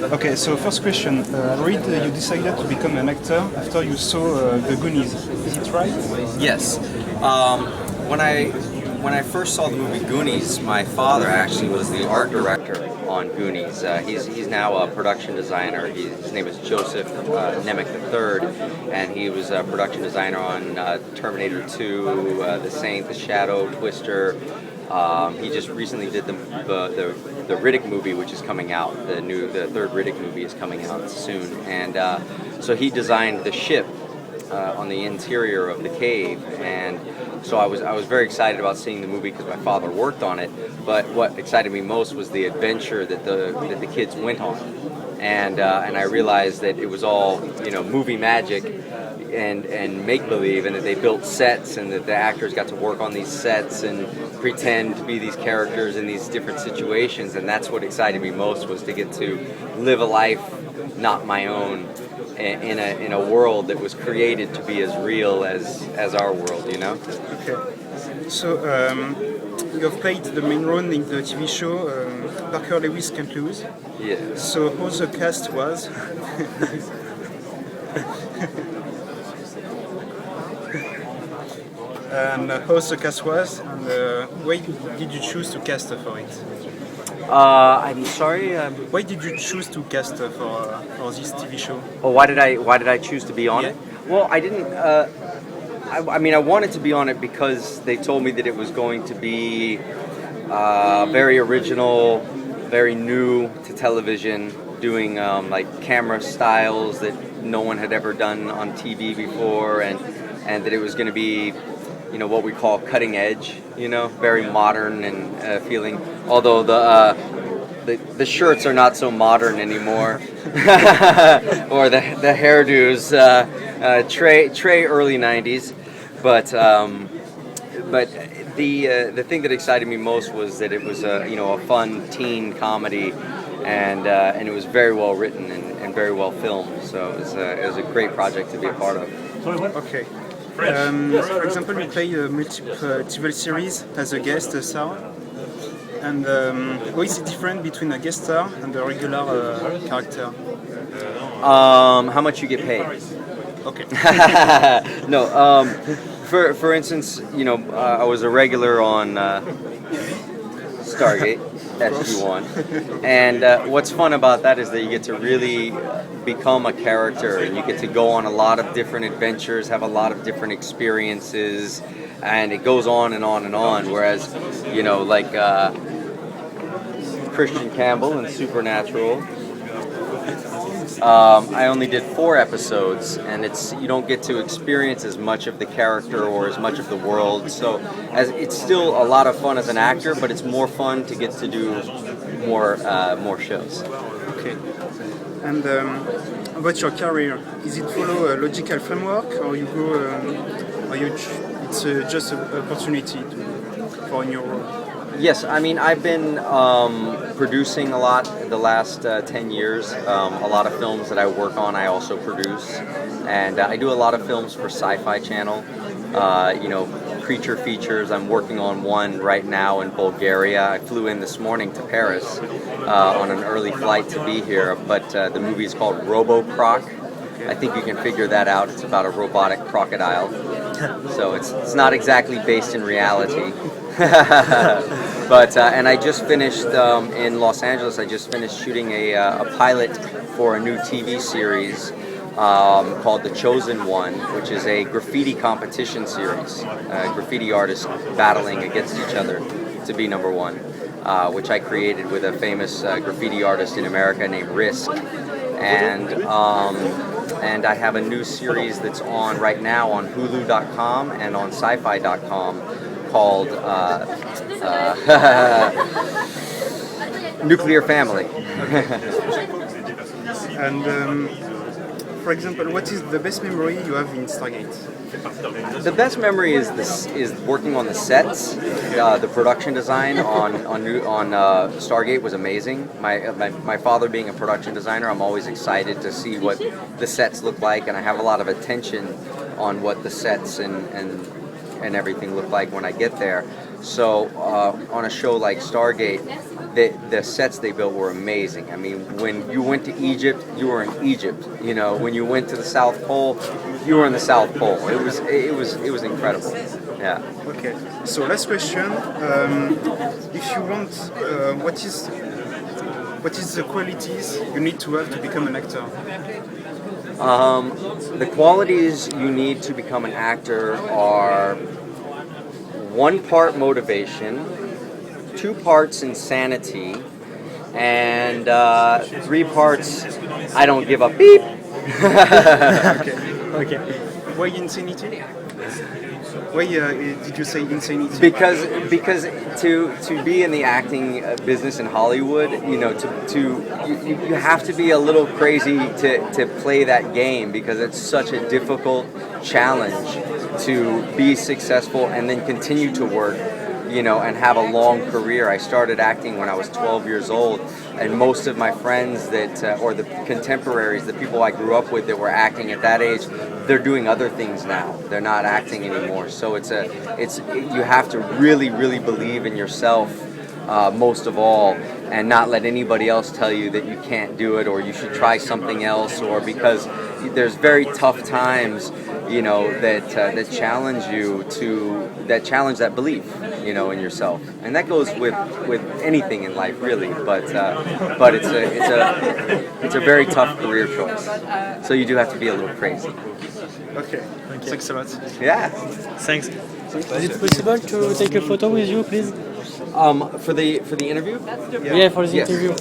Okay, so first question. I read you decided to become an actor after you saw The Goonies. Is it right? Yes. When I first saw the movie Goonies, my father actually was the art director on Goonies. He's now a production designer. His name is Joseph Nemec III, and he was a production designer on Terminator 2, The Saint, The Shadow, Twister. He just recently did the Riddick movie, which is coming out. The third Riddick movie is coming out soon, and so he designed the ship on the interior of the cave, and so I was very excited about seeing the movie because my father worked on it. But what excited me most was the adventure that the kids went on, and I realized that it was all movie magic and make believe, and that they built sets, and that the actors got to work on these sets and pretend to be these characters in these different situations, and that's what excited me most, was to get to live a life not my own in a world that was created to be as real as our world, Okay. So you have played the main role in the TV show Parker Lewis Can't Lose. Yeah. So how the cast was? And how the cast was, and why did you choose to cast for it? I'm sorry. Why did you choose to cast for this TV show? Oh, why did I choose to be on it? Well, I didn't. I mean, I wanted to be on it because they told me that it was going to be very original, very new to television, doing like camera styles that no one had ever done on TV before, and that it was going to be, what we call cutting edge, very modern and feeling. Although the shirts are not so modern anymore, or the hairdos, Trey early '90s, but the thing that excited me most was that it was a fun teen comedy, and it was very well written and very well filmed. So it was a great project to be a part of. Okay. For example, you play a multiple TV series as a guest star, and what is the difference between a guest star and a regular character? How much you get paid? Okay. No. For instance, I was a regular on Stargate SG1, and what's fun about that is that you get to really become a character, and you get to go on a lot of different adventures, have a lot of different experiences, and it goes on and on and on. Whereas, like Christian Campbell in Supernatural, I only did 4 episodes, and you don't get to experience as much of the character or as much of the world. So it's still a lot of fun as an actor, but it's more fun to get to do more shows. Okay. And about your career, is it follow a logical framework, or you go, it's just an opportunity for your role? Yes, I mean, I've been producing a lot the last 10 years. A lot of films that I work on, I also produce. And I do a lot of films for Sci-Fi Channel, creature features. I'm working on one right now in Bulgaria. I flew in this morning to Paris on an early flight to be here, but the movie is called Robo-Croc. I think you can figure that out. It's about a robotic crocodile. So it's not exactly based in reality. But and I just finished in Los Angeles. I just finished shooting a pilot for a new TV series called The Chosen One, which is a graffiti competition series. Graffiti artists battling against each other to be number one, which I created with a famous graffiti artist in America named Risk. And I have a new series that's on right now on Hulu.com and on Sci-Fi.com called Nuclear Family. And for example, what is the best memory you have in Stargate? The best memory is working on the sets. The production design on Stargate was amazing. My father being a production designer, I'm always excited to see what the sets look like, and I have a lot of attention on what the sets and everything look like when I get there. So on a show like Stargate, the sets they built were amazing. I mean, when you went to Egypt, you were in Egypt. You know, when you went to the South Pole, you were in the South Pole. It was incredible. Yeah. Okay. So last question: if you want, what is the qualities you need to have to become an actor? The qualities you need to become an actor are 1 part motivation, 2 parts insanity, and 3 parts I don't give a beep. Okay. Why insanity? Why did you say insanity? Because to be in the acting business in Hollywood, you know, you have to be a little crazy to play that game, because it's such a difficult challenge to be successful and then continue to work, you know, and have a long career. I started acting when I was 12 years old, and most of my friends that, or the contemporaries, the people I grew up with that were acting at that age, they're doing other things now. They're not acting anymore. So you have to really, really believe in yourself, most of all, and not let anybody else tell you that you can't do it or you should try something else, or because there's very tough times, you know, that challenge you that challenge that belief, you know, in yourself, and that goes with anything in life, really. But it's a very tough career choice. So you do have to be a little crazy. Okay. Thanks a lot. Yeah. Thanks. Is it possible to take a photo with you, please? For the interview. Yeah, for the Yes. interview.